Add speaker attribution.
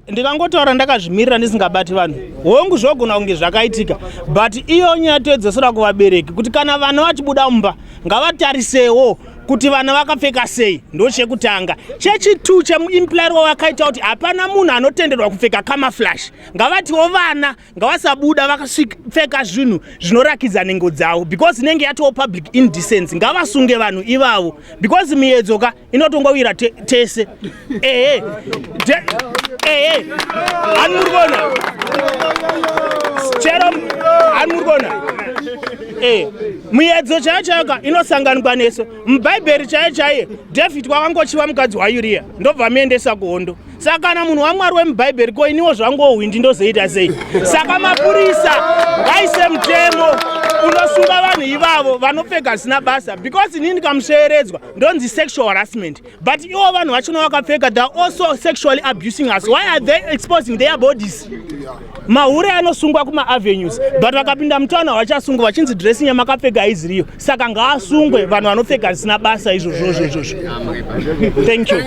Speaker 1: ndikangotaura ndakazvimirira ndisingabati vanhu hongu zvogona kunge zvakaitika, but iyo nyaya toedzesera kuvabereki kuti kana vana vachibuda mumba ngavatarisewo kuti vana vakapfeka sei. Ndo chekutanga. Chechitu chemuimplero wakaita kuti hapana munhu anotenderwa kupfeka camouflage. Ngavatiwo vana ngavasabuda vakapfeka zvinhu zvinorakidza nhengo dzavo because inenge yatiwo public indecency. Ngavasunge vanhu ivavo because miedzoka inotongowira tese. Anmurgona. Chero anmurgona. Miedzo chaichaka inosanganwa neso. Mubhaibheri chaiye David kwakangochiva mukadzi waUria ndobva amuendesa kuhondo. Saka kana munhu waMwari wemubhaibheri ko iniwo zvangohwindi ndozoita sei? Saka mapurisa ngaise mutemo unosunga vanhu ivavo vanopfeka zvisina basa because inini ndikamusheeredzwa ndonzi sexual harassment, but ivo vanhu vachona vakapfeka they are also sexually abusing us. Why are they exposing their bodies? Mahure anosungwa kuma-avenues but vakapinda mutaona vachasungwa vachinzi dressing yamakapfeka iziriyo. Saka ngaasungwe vanhu vanopfeka zvisina basa izvozvo. Thank you.